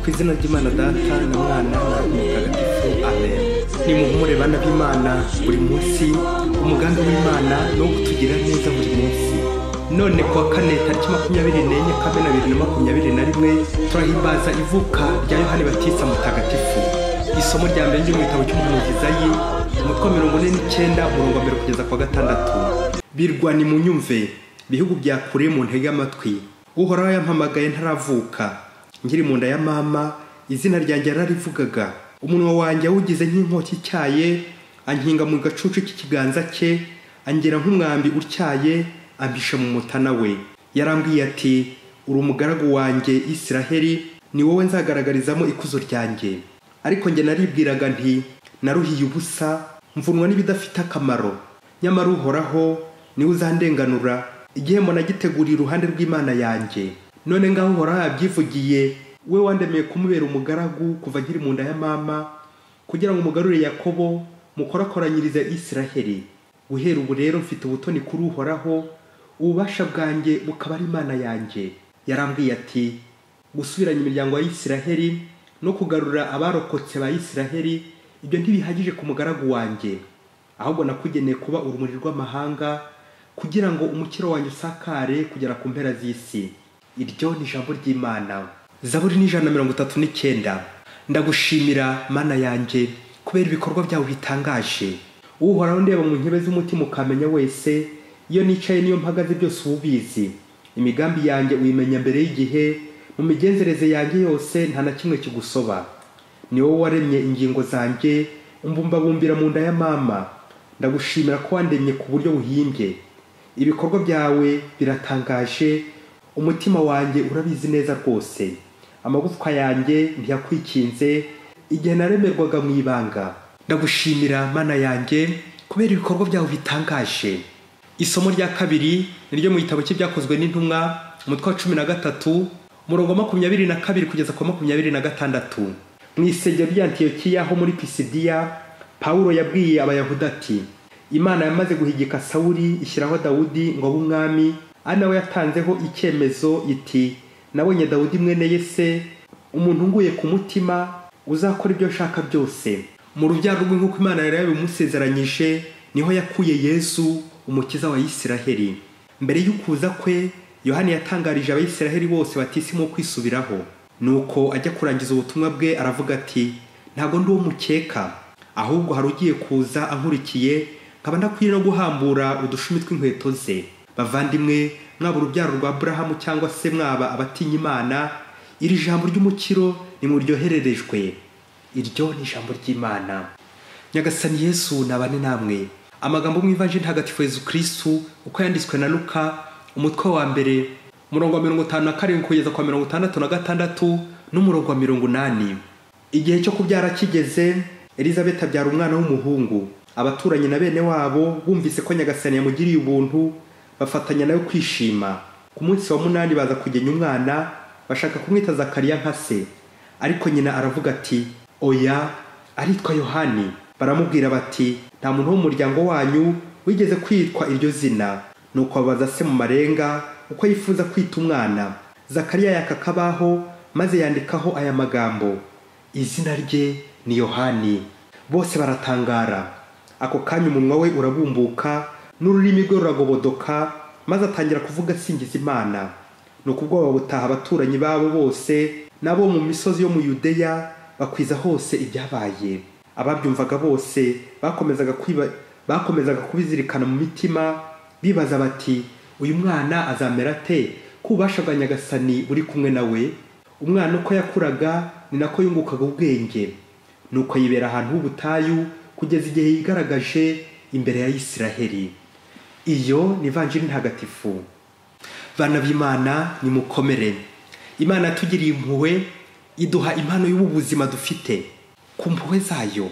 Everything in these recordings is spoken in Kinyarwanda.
ku izina ry'Imana Data na Mwana na Mutagatifu amen. Nimuhumure bana b'Imana buri munsi, umugambi w'Imana no kutugira neza buri munsi. None kuwa kane tariki 24 Kamena 2021 turahimbaza ivuka rya Yohani Batista Mutagatifu. Isomo rya mbere ryo mu gitabo cy'umuhanuzi Izayi, umutwe 49 umurongo wa 1 kugeza kwa 6. Birwa ni munyumve, bihugu bya kure mu ntege amatwi. Uhoraho yampamagaye ntaravuka, ngiri mu nda ya mama, izina ryanjye yararivugaga. Umunwa wanjye wugize nk'inkota icyaye, ankinga mu gacucu k'ikiganza cye, angera nk'umwambi utyaye, ambisha mu mutana we. Yarambwiye ati, uri umugaragu wanjye Isiraheli, ni wowe nzagaragarizamo ikuzo ryanjye. Ariko njye naribwiraga nti, naruhiye ubusa, mvunwa n'ibidafite akamaro. Nyamara Uhoraho niwe uzandenganura, igihembo nagiteguriye iruhande rw'Imana yanjye. None ngaho Uhoraho yabyivugiye, we wandemeye kumubera umugaragu kuva nkiri mu nda ya mama, kugira ngo umugarure Yakobo, mukorakoranyirize Isiraheli. Guhera ubu rero mfite ubutoni kuri Uhoraho, ububasha bwanjye bukaba ari Imana yanjye. Yarambwiye ati, gusubiranya imiryango ya Isiraheli no kugarura abarokotse ba Isiraheli, ibyo ntibihagije ku mugaragu wanjye, ahubwo nakugeneye kuba urumuri rw'amahanga, kugira ngo umukiro wanjye usakare kugera ku mpera z'isi. Iryo ni ijambo ry'Imana. Zaburi ni 139. Ndagushimira Mana yanjye kubera ibikorwa byawe bitangaje. Uhoraho ndeba mu nkebe z'umutima ukamenya wese, iyo nicaye niyo mpagaze byose ububizi. Imigambi yanjye uyimenya mbere y'igihe, mu migenzereze yanjye yose nta na kimwe kigusoba. Ni wowe waremye ingingo zanjye, umbumbabumbira mu nda ya mama. Ndagushimira ko wandemye ku buryo buhimbye. Ibikorwa byawe biratangaje, umutima wanjye urabizi neza rwose. Amagufwa yanjye ntiyakwikinze igihe naremerwaga mu ibanga. Ndagushimira Mana yanjye kubera ibikorwa byawe bitangaje. Isomo rya kabiri niryo mu gitabo cy'ibyakozwe n'intumwa, umutwe wa 13 umurongo wa 22 kugeza kwa 26. Mu isengero rya Antiyokiya ho muri Pisidiya, Pawulo yabwiye Abayahudi ati, Imana yamaze guhigika Sawuli ishyiraho Dawudi ngo abe umwami, ari nawe yatanzeho icyemezo iti, nabonye Dawudi mwene Yese, umuntu unguye ku mutima, uzakora ibyo nshaka byose. Mu rubyaro rwe nk'uko Imana yari yabimusezeranyije, niho yakuye Yesu, umukiza wa Isiraheli. Mbere y'ukuza kwe, Yohani yatangarije Abayisiraheli bose batisimo kwisubiraho. Nuko ajya kurangiza ubutumwa bwe aravuga ati, ntago ndi uwo mukeka, ahubwo hari ugiye kuza ankurikiye, nkaba ndakwiye no guhambura udushumi tw'inkweto ze. Bavandimwe, mwaba urubyaro rwa Aburahamu cyangwa se mwaba abatinya Imana, iri jambo ry'umukiro nimuryohererejwe. Iryo ni ijambo ry'Imana. Nyagasani Yesu nabane namwe. Amagambo mu Ivanjili ntagatifu Yesu Kristo uko yanditswe na Luka, umutwe wa mbere umurongo wa 57 kugeza kwa 66 n'umurongo wa 80. Igihe cyo kubyara kigeze, Elizabeth abyara umwana w'umuhungu. Abaturanyi na bene wabo bumvise ko Nyagasani yamugiriye ubuntu, bafatanya nawe kwishima. Ku munsi wa 8 baza kugenya umwana, bashaka kumwita Zakariya nka se. Ariko nyina aravuga ati, oya, aritwa Yohani. Baramubwira bati, nta muntu wo mu muryango wanyu wigeze kwitwa iryo zina. Nuko babaza se mu marenga uko yifuza kwita umwana. Zakariya yakakabaho maze yandikaho aya magambo, izina rye ni Yohani. Bose baratangara. Ako kanya umunwa we urabumbuka, n'ururimi rwe ruragobodoka, maze atangira kuvuga asingiza Imana. Nuko ubwo babutaha abaturanyi babo bose nabo mu misozi yo mu Yudeya, bakwiza hose ibyabaye. Ababyumvaga bose bakomezaga kubizirikana mu mitima, bibaza bati, uyu mwana azamera ate ko ububasha bwa Nyagasani buri kumwe nawe? Umwana uko yakuraga ni nako yungukaga ubwenge. Nuko yibera ahantu h'ubutayu kugeza igihe yigaragaje imbere ya Isiraheli. Iyo ni Ivanjili ntagatifu. Bana b'Imana nimukomere. Imana yatugiriye impuhwe, iduha impano y'ubuzima dufite. Ku mpuhwe zayo,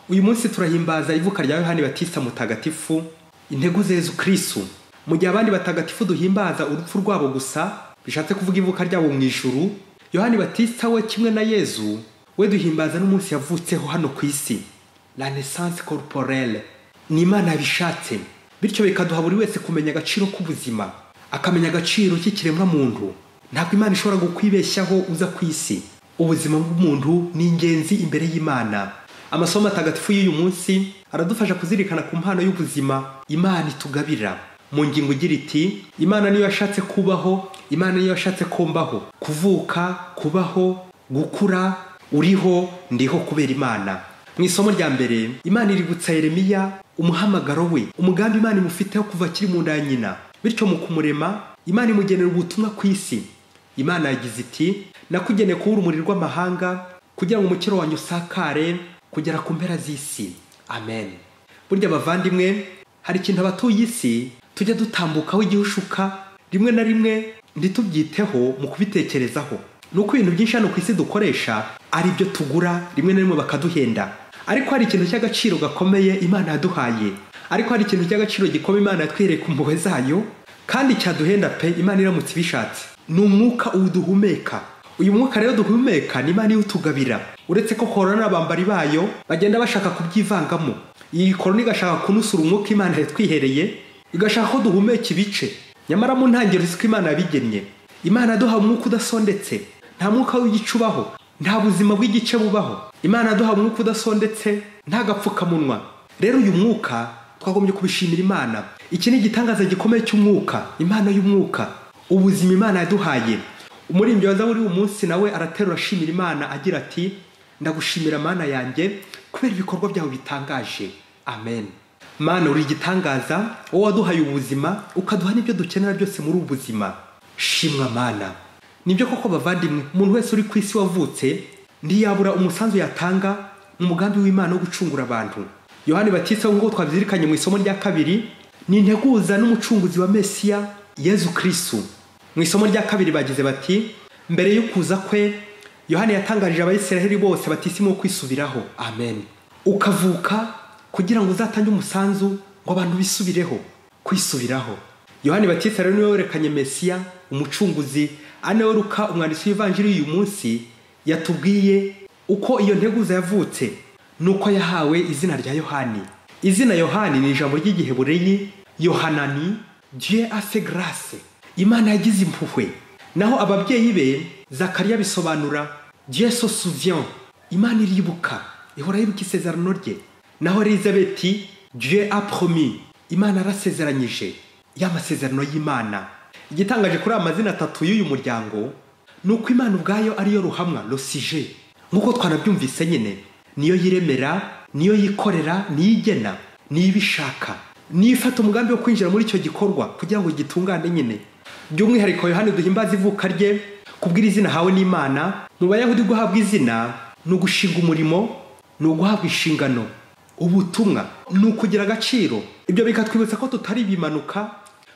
uyu munsi turahimbaza ivuka rya Yohani Batista Mutagatifu, intego za Yesu Kristo. Mu gihe abandi batagatifu duhimbaza urupfu rwabo gusa, bishatse kuvuga ivuka ryabo mu ijuru, Yohani Batista we kimwe na Yesu, we duhimbaza n'umunsi yavutseho hano ku isi, la naissance corporelle. Ni Imana yabishatse, bityo bikaduha buri wese kumenya agaciro k'ubuzima, akamenya agaciro cy'ikiremwa muntu. Ntabwo Imana ishobora gukwibeshyaho uza ku isi. ubuzima bw'umuntu ni ingenzi imbere y'Imana. Amasomo atagatifu y'uyu munsi aradufasha kuzirikana ku mpano y'ubuzima Imana itugabira. Mu ngingo igira iti Imana niyo yashatse kubaho, Imana niyo yashatse kumbaho, kuvuka, kubaho, gukura, uriho, ndiho kubera Imana. Mu isomo rya mbere Imana iributsa Yeremiya umuhamagaro we, umugambi Imana imufiteho kuva akiri mu nda ya nyina. Bityo mu kumurema Imana imugenera ubutumwa ku isi. Imana yagize iti nakugeneye kuba urumuri rw'amahanga kugira ngo umukiro wanyu usakare kugera ku mpera z'isi. Amen. Burya bavandimwe, hari ikintu abatuye isi tujya dutambukaho igihushuka rimwe na rimwe ntitubyiteho mu kubitekerezaho. Nuko ibintu byinshi hano ku isi dukoresha ari byo tugura rimwe na rimwe bakaduhenda. Ariko hari ikintu cy'agaciro gakomeye Imana yaduhaye. Ariko hari ikintu cy'agaciro gikomeye Imana yatwereka ku mpuhwe zayo kandi cyaduhenda pe Imana iramutse ibishatse. Ni umwuka uduhumeka. Uyu mwuka rero duhumeka ni Imana utugabira. Uretse ko korona n'abambari bayo bagenda bashaka kubyivangamo. Iyi korona igashaka kunusura umwuka Imana yatwihereye, igashaka ko duhumeka ibice. Nyamara mu ntangiriro z'uko Imana yabigennye, Imana duha umwuka udasondetse. Nta mwuka w'igicubaho, nta buzima bw'igice bubaho. Imana duha umwuka udasondetse, nta gapfukamunwa. Rero uyu mwuka twagombye kubishimira Imana. Iki ni igitangaza gikomeye cy'umwuka, Imana y'umwuka, ubuzima Imana yaduhaye. Umuririmbyi wa Zaburi umunsi nawe araterura ashimira Imana agira ati ndagushimira Mana yanjye kubera ibikorwa byawe bitangaje. Amen. Mana uri igitangaza, wowe waduhaye ubuzima ukaduha n'ibyo dukenera byose muri ubu buzima. Shimwa Mana. Nibyo koko bavandimwe, umuntu wese uri ku isi wavutse ntiyabura umusanzu yatanga mu mugambi w'Imana wo gucungura abantu. Yohani Batista ngo twabyirikanye mu isomo rya kabiri ni integuza n'umucunguzi wa Mesiya Yezu Kristo. Mu isomo rya kabiri bagize bati mbere yo kuza kwe Yohani yatangarije abayisiraheli bose batisimo kwisubiraho. Amen. Ukavuka kugira ngo uzatange umusanzu ngo abantu bisubireho, kwisubiraho. Yohani Batista rero niwe werekanye Mesiya umucunguzi, ane Luka umwanditsi w'Ivanjiri uyu munsi yatubwiye uko iyo nteguza yavutse nuko yahawe izina rya Yohani. Izina Yohani ni ijambo ry'Igihebureyi Yohanani, Dieu a fait grâce. Imana yagize impuhwe. Naho ababyeyi be Zakariya bisobanura Dieu se souvient. Imana iribuka, ihora yibuka isezerano rye. Naho Elizabeti Dieu a promis. Imana arasezeranyije. Y'amasezerano y'Imana. Igitangaje kuri amazina atatu y'uyu muryango nuko Imana ubwayo ariyo ruhamwa, le sujet. Nkuko twanabyumvise nyine, niyo yiremera, niyo yikorera, niyo igena, niyo ibishaka, niyo ifata umugambi wo kwinjira muri icyo gikorwa kugira ngo gitungane nyine. By'umwihariko Yohani duhimbaza ivuka rye kubwira izina hawe n'Imana. Mu Bayahudi guhabwa izina ni ugushinga umurimo, ni uguhabwa inshingano, ubutumwa, ni ukugira agaciro. Ibyo bikatwibutsa ko tutari bimanuka,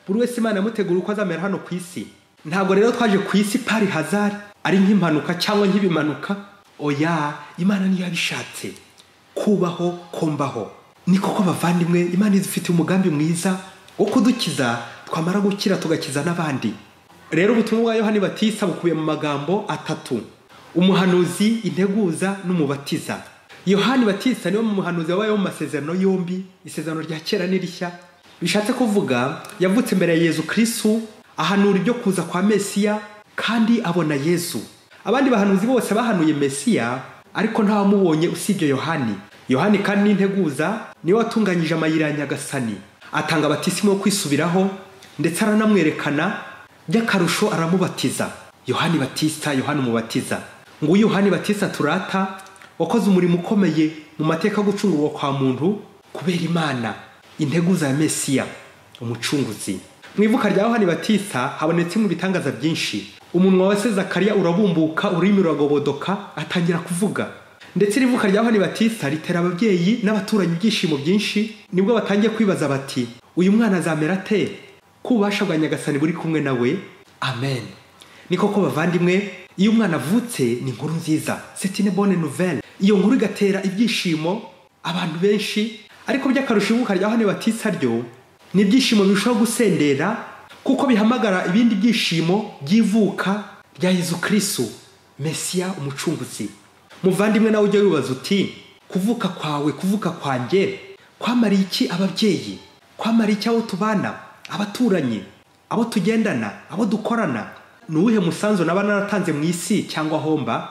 buri wese Imana yamutegura uko azamera hano ku isi. Ntabwo rero twaje ku isi pari hazard ari nk'impanuka cyangwa nk'ibimanuka. Oya, Imana niyo yabishatse kubaho, kombaho. Ni koko bavandimwe, Imana izifite umugambi mwiza wo kudukiza, twamara gukira tugakiza n'abandi. Rero ubutumwa bwa Yohani Batista bukubiye mu magambo atatu: umuhanuzi, integuza n'umubatiza. Yohani Batista niwe muhanuzi wabayeho mu masezerano yombi, isezerano rya kera n'irishya. Bishatse kuvuga yavutse mbere ya Yezu Kristo, ahanura ibyo kuza kwa Mesiya kandi abona Yezu. Abandi bahanuzi bose bahanuye Mesiya ariko nta wamubonye usibye Yohani. Yohani kandi n'integuza niwe watunganyije amayira ya Nyagasani, atanga batisimo yo kwisubiraho ndetse aranamwerekana, by'akarusho aramubatiza. Yohani Batista, Yohani umubatiza. Ngo Yohani Batista turata wakoze umurimo ukomeye mu mateka gucungurwa kwa muntu kubera Imana, integuza ya Mesiya, umucunguzi. Mu ivuka rya Yohani Batista habonetse mu bitangaza byinshi. Umunwa wa Zakariya urabumbuka, ururimi ruragobodoka, atangira kuvuga. Ndetse ivuka rya Yohani Batista ritera ababyeyi n'abaturanyi ibyishimo byinshi. Nibwo batangiye kwibaza bati uyu mwana azamera ate ko ububasha bwa Nyagasani buri kumwe nawe. Amen. Ni koko bavandimwe, iyo umwana avutse ni inkuru nziza, c'est une bonne nouvelle. Iyo nkuru igatera ibyishimo abantu benshi. Ariko by'akarusho ivuka rya Yohani Batista ryo ni ibyishimo birushaho gusendera kuko bihamagara ibindi byishimo by'ivuka rya Yezu Kristo, Mesiya, umucunguzi. Muvandimwe nawe ujye wibaza uti kuvuka kwawe, kuvuka kwanjye kwamariye iki ababyeyi, kwamariye iki abo tubana, abaturanyi, abo tugendana, abo dukorana? Ni uwuhe musanzu naba naratanze mu isi cyangwa homba?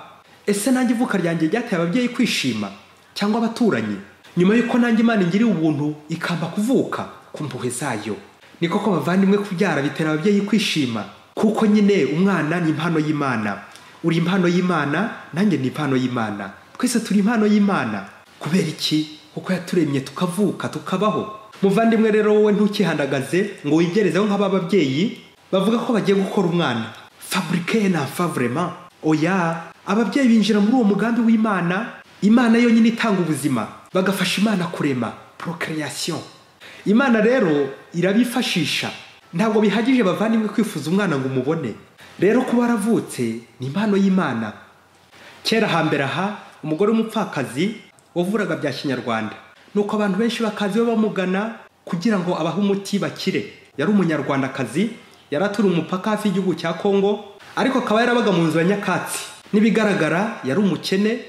ese nanjye ivuka ryanjye ryateye ababyeyi kwishima cyangwa abaturanyi nyuma yuko nanjye Imana ingiriye ubuntu ikamba kuvuka ku mpuhwe zayo? Ni koko bavandimwe, kubyara bitera ababyeyi kwishima kuko nyine umwana ni impano y'Imana. Uri impano y'Imana, nanjye ni impano y'Imana, twese turi impano y'Imana. Kubera iki? Kuko yaturemye tukavuka tukabaho. Muvandimwe rero, wowe ntukihandagaze ngo wigerezeho nk'aba babyeyi bavuga ko bagiye gukora umwana fabriquer un enfant vraiment. Oya, ababyeyi binjira muri uwo mugambi w'Imana. Imana yonyine itanga ubuzima, bagafasha Imana kurema, procreation. Imana rero irabifashisha. Ntabwo bihagije bavandimwe kwifuza umwana ngo umubone. Rero kuba aravutse ni impano y'Imana. Kera hambere aha, umugore w'umupfakazi wavuraga bya Kinyarwanda, nuko abantu benshi bakazi bamugana kugira ngo abahe umuti bakire. Yari umunyarwandakazi, yaraturi umupaka hafi y'igihugu cya Kongo, ariko akaba yarabaga mu nzu ya nyakatsi. Nibigaragara yari umukene,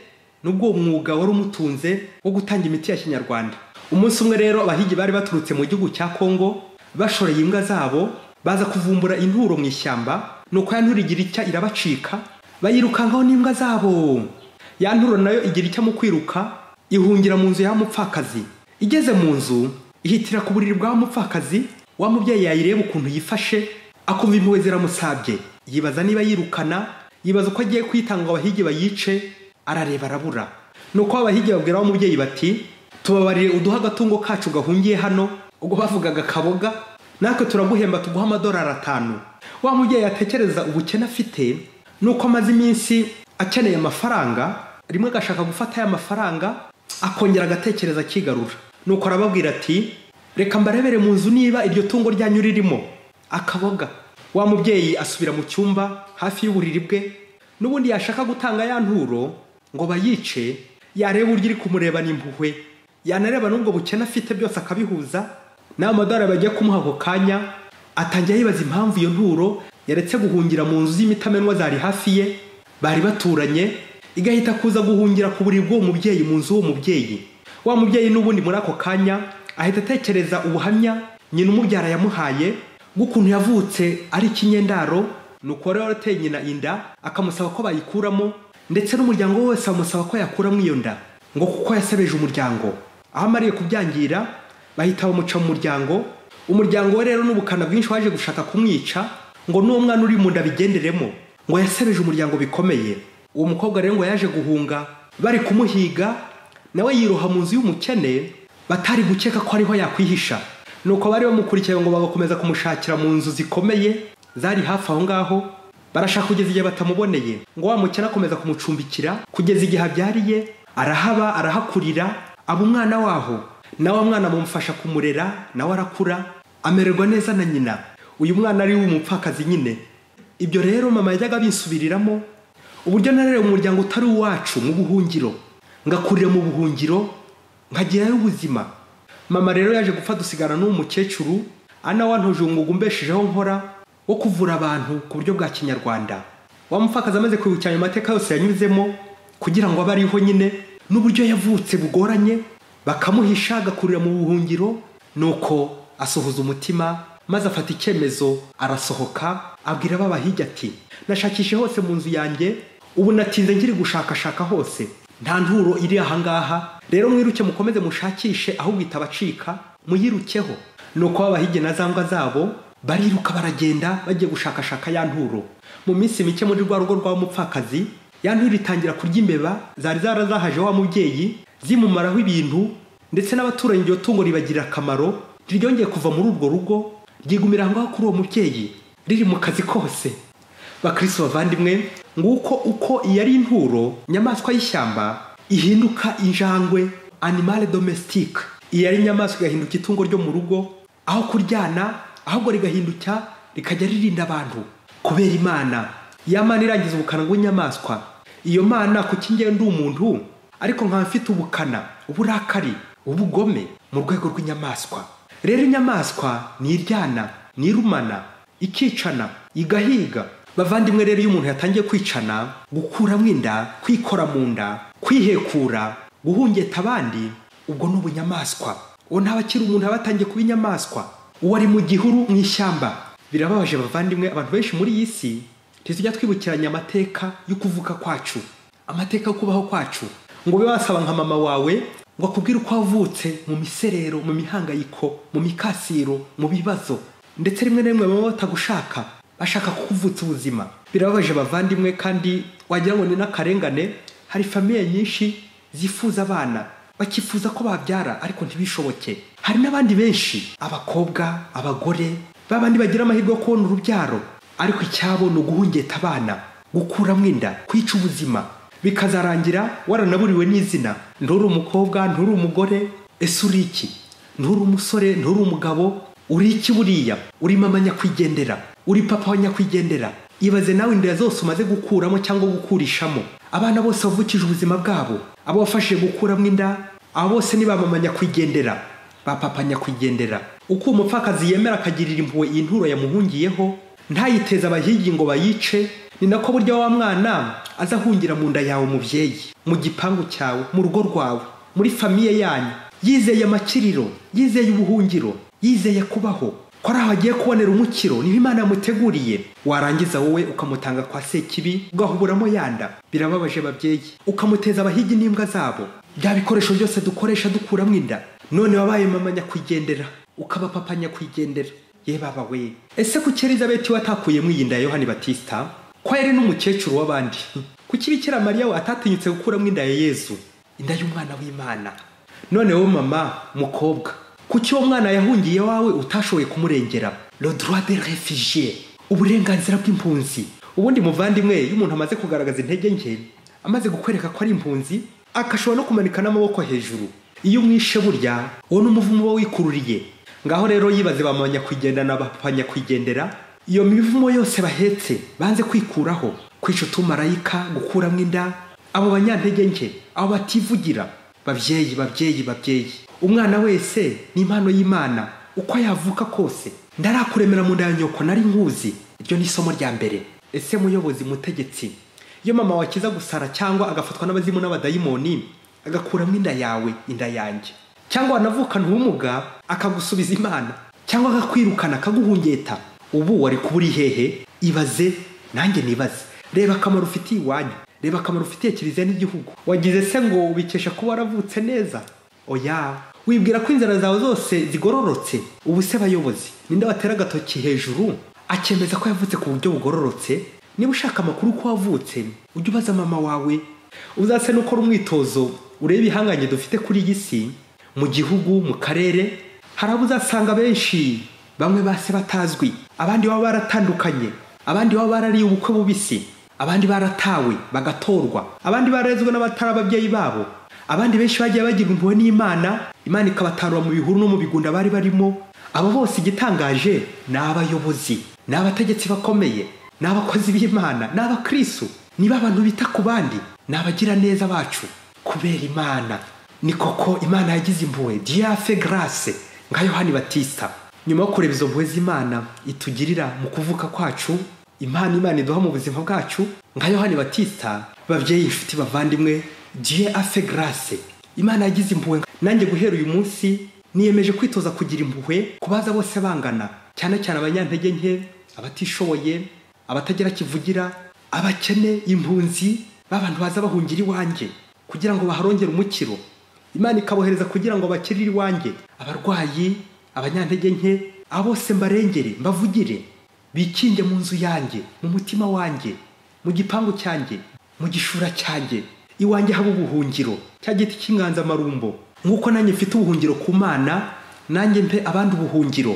nubwo umwuga wari umutunze wo gutanga imiti ya Kinyarwanda. Umunsi umwe rero abahigi bari baturutse mu gihugu cya Kongo bashoreye imbwa zabo, baza kuvumbura inturo mu ishyamba, nuko ya nturo igira icya irabacika, bayirukangaho n'imbwa zabo. Ya nturo nayo igira icya mu kwiruka, ihungira mu nzu ya mupfakazi. Igeze mu nzu, ihitira ku buriri bwa mupfakazi. Wa mubyeyi yayireba ukuntu yifashe, akumva impuhwe ziramusabye. Yibaza niba yirukana, yibaza uko agiye kwitanga abahigi bayice, arareba arabura. Nuko abahigi babwira wa mubyeyi bati, tubabarire uduha agatungo kacu gahungiye hano. Ubwo bavugaga kaboga, natwe turaguhemba tuguha $5. Wa mubyeyi atekereza ubukene afite, nuko amaze iminsi akeneye amafaranga, rimwe agashaka gufata aya mafaranga akongera agatekereza akigarura. Nuko arababwira ati, reka mbarebere mu nzu niba iryo tungo ryanyu ririmo akaboga. Wa mubyeyi asubira mu cyumba hafi y'uburiri bwe, nubundi yashaka gutanga ya nturo ngo bayice, yareba uryo iri kumureba n'impuhwe, yanareba n'ubwo bukene afite byose akabihuza. N'amadolari bagiye kumuha ako kanya, atangiye yibaza impamvu iyo nturo yaretse guhungira mu nzu z'imitamenwa zari hafi ye, bari baturanye, igahita kuza guhungira ku buriri bw'uwo mubyeyi mu nzu w'uwo mubyeyi. Wa mubyeyi n'ubundi muri ako kanya ahita atekereza ubuhamya nyina umubyara yamuhaye bw'ukuntu yavutse ari ikinyendaro, nuko rero ateye nyina inda akamusaba ko bayikuramo, ndetse n'umuryango wose amusaba ko yakuramo iyo nda, ngo kuko yasebeje umuryango. Aho amariye kubyangira, bahita bamuca mu muryango. Umuryango we rero n'ubukana bwinshi waje gushaka kumwica, ngo n'uwo mwana uri mu nda bigenderemo, ngo yasebeje umuryango bikomeye. Uwo mukobwa rero ngo yaje guhunga, bari kumuhiga, nawe yiroha mu nzu y'umukene, batari gukeka ko ariho yakwihisha. Nuko bari bamukurikiye ngo bagakomeza kumushakira mu nzu zikomeye zari hafi aho ngaho, barashaka kugeza igihe batamuboneye. Ngo wa mukene akomeza kumucumbikira kugeza igihe abyariye, arahaba arahakurira, aba umwana waho. Nawe mwana mumufasha kumurera, nawe arakura amererwa neza na nyina. Uyu mwana ari w'umupfakazi nyine. Ibyo rero mama yajyaga bisubiriramo, uburyo narere umuryango utari uwacu mu buhungiro, ngakurira mu buhungiro, nkagirayo ubuzima. Mama rero yaje gupfa dusigara n'umukecuru, ana wantoje umwuga umbeshejeho nkora wo kuvura abantu ku buryo bwa Kinyarwanda. Wa mupfakazi amaze kwibukiranya ayo mateka yose yanyuzemo kugira ngo abe ariho nyine, n'uburyo yavutse bugoranye, bakamuhisha agakurira mu buhungiro. Nuko asohoza umutima, maze afata icyemezo, arasohoka abwira babahigi ati, nashakishe hose mu nzu yanjye, ubu natinze ngiri gushakashaka hose, nta nturo iri ahangaha. Rero mwiruke mukomeze mushakishe, ahubwo itabacika muyirukeho. Nuko babahigi na zambwa zabo bariruka baragenda bagiye gushakashaka ya nturo. Mu minsi mike muri rwa rugo rwa mupfakazi, ya nturo itangira kurya imbeba zari zarazahaje wa mubyeyi, zimumaraho ibintu, ndetse n'abaturanyi iryo tungo ribagirira akamaro. Ryongeye kuva muri urwo rugo, ryigumira ngaho kuri uwo mubyeyi, riri mu kazi kose. Bakristo bavandimwe, nguko uko yari inturo, nyamaswa y'ishyamba, ihinduka injangwe, animal domestique. Yari nyamaswa igahinduka itungo ryo mu rugo, aho kuryana ahubwo rigahinduka rikajya ririnda abantu. Kubera Imana, ya Mana irangiza ubukana bw'inyamaswa. Iyo Mana kuki njye ndi umuntu ariko nkaba mfite ubukana, uburakari, ubugome mu rwego rw'inyamaswa. Rero inyamaswa ni iryana, ni irumana, ikicana, igahiga. Bavandimwe rero iyo umuntu yatangiye kwicana, gukuramo inda, kwikora mu nda, kwihekura, guhungeta abandi, ubwo ni ubunyamaswa. Uwo ntabakiri umuntu abatangiye kuba inyamaswa, uwo ari mu gihuru mu ishyamba. Birababaje bavandimwe, abantu benshi muri iyi si ntitujya twibukiranya amateka yo kuvuka kwacu. amateka yo kubaho kwacu ngo ube wasaba nka mama wawe ngo akubwire uko wavutse mu miserero, mu mihangayiko, mu mikasiro, mu bibazo, ndetse rimwe na rimwe baba batagushaka, bashaka kukuvutsa ubuzima. Birababaje bavandimwe, kandi wagira ngo ni n'akarengane. Hari famiye nyinshi zifuza abana, bakifuza ko babyara ariko ntibishoboke. Hari n'abandi benshi, abakobwa, abagore, babandi bagira amahirwe yo kubona urubyaro, ariko icyabo ni uguhungeta abana, gukuramo inda, kwica ubuzima, bikazarangira waranaburiwe n'izina. Nturi umukobwa, nturi umugore, ese uri iki? Nturi umusore, nturi umugabo, uri iki buriya? Uri mama nyakwigendera, uri papa wa nyakwigendera. Ibaze nawe inda zose umaze gukuramo cyangwa gukurishamo, abana bose bavukije ubuzima bwabo, abo wafashije gukuramo inda, abo bose ni ba mama nyakwigendera, ba papa nyakwigendera. Uko umupfakazi yemera akagirira impuhwe iyi nturo yamuhungiyeho, ntayiteze abahigi ngo bayice, ni nako burya wa mwana azahungira mu nda yawe mubyeyi, mu gipangu cyawe, mu rugo rwawe, muri famiye yanyu, yizeye amakiriro, yizeye ubuhungiro, yizeye kubaho, ko ari aho agiye kubonera umukiro, niho Imana yamuteguriye. Warangiza wowe ukamutanga kwa Sekibi, ugahuburamo yanda. Birababaje babyeyi, ukamuteza abahigi n'imbwa zabo, bya bikoresho byose dukoresha dukuramo inda. None wabaye mama nyakwigendera, ukaba papa nyakwigendera. Ye baba we, ese kuki Elizabeth watakuyemo iyi nda ya Yohani Batista, ko yari n'umukecuru w'abandi? Kuki Bikira Mariya we atatinyutse gukuramo inda ya Yesu, inda y'umwana w'Imana? None wowe mama mukobwa, kuki uwo mwana yahungiye wawe utashoboye kumurengera? Le droit des réfugiés, uburenganzira bw'impunzi. Ubundi muvandimwe, iyo umuntu amaze kugaragaza intege nke, amaze gukwereka ko ari impunzi, akashobora no kumanika n'amaboko hejuru, iyo umwishe burya uwo n'umuvumo uba wikururiye. Ngaho rero yibaze bamanya kwigendana n'abapanya kwigendera, iyo mivumo yose bahetse banze kwikuraho, kwica utumarayika, gukuramo inda, abo banyantege nke, abo bativugira. Babyeyi, umwana wese ni impano y'Imana, uko yavuka kose. Ndarakuremera mu nda ya nyoko nari nkuzi. Iryo ni isomo rya mbere. Ese muyobozi, mutegetsi, iyo mama wakiza gusara cyangwa agafatwa n'abazimu n'abadayimoni, agakuramo inda yawe, inda yanjye, cyangwa wanavuka ntumuga akagusubiza Imana, cyangwa akakwirukana akaguhungeta, ubu wari kuburi hehe? Ibaze, nanjye nibaze. Reba akamaro ufitiye iwanyu, reba akamaro ufitiye Kiliziya n'igihugu. Wagize se ngo ubikesha kuba waravutse neza? Oya, wibwira ko inzara zawe zose zigororotse? Ubu se bayobozi, ninde watera agatoki hejuru akemeza ko yavutse ku buryo bugororotse? Niba ushaka amakuru ko wavutse, ujye ubaza mama wawe. Uzase n'ukora umwitozo urebe ibihanganye dufite kuri iyi si, mu gihugu, mu karere. Hari abo uzasanga benshi, bamwe base batazwi, abandi baba baratandukanye, abandi baba barariye ubukwe bubisi, abandi baratawe bagatorwa, abandi barezwe n'abatari ababyeyi babo, abandi benshi bagiye bagira impuhwe n'Imana, Imana ikabatarura mu bihuru no mu bigunda bari barimo. Abo bose igitangaje ni abayobozi, ni abategetsi bakomeye, ni abakozi b'Imana, ni abakristo, niba abantu bita ku bandi, ni abagira neza bacu kubera Imana. Ni koko Imana yagize impuhwe, Dieu a fait grâce, nka Yohani Batista. Nyuma yo kureba izo mpuhwe z'Imana itugirira mu kuvuka kwacu, Imana iduha mu buzima bwacu, nka Yohani Batista, babyeyi, inshuti, bavandimwe, Dieu a fait grâce, Imana yagize impuhwe. Nanjye guhera uyu munsi niyemeje kwitoza kugira impuhwe kubaza bose bangana, cyane cyane abanyantege nke, abatishoboye, abatagira kivugira, abakene, impunzi, babantu baza bahungira iwanjye kugira ngo baharongere umukiro. Imana ikabohereza kugira ngo bakirire iwanjye, abarwayi, abanyantege nke, abose mbarengere, mbavugire, bikinge mu nzu yanjye, mu mutima wanjye, mu gipangu cyanjye, mu gishura cyanjye. Iwanjye haba ubuhungiro, cya giti cy'inganzamarumbo. Nk'uko nanjye mfite ubuhungiro ku Mana, nanjye mpe abandi ubuhungiro.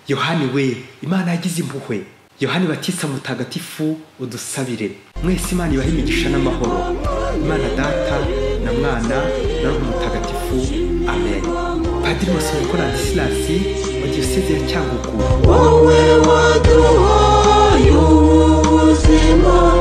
Yohani we, Imana yagize impuhwe. Yohani Batista mutagatifu, udusabire. Mwese Imana ibahe imigisha n'amahoro. Imana Data na Mwana na Roho Mutagatifu. Amen. Padiri Masumbuko Ladislas wa Diyoseze ya Cyangugu. Wowe waduhaye ubuzima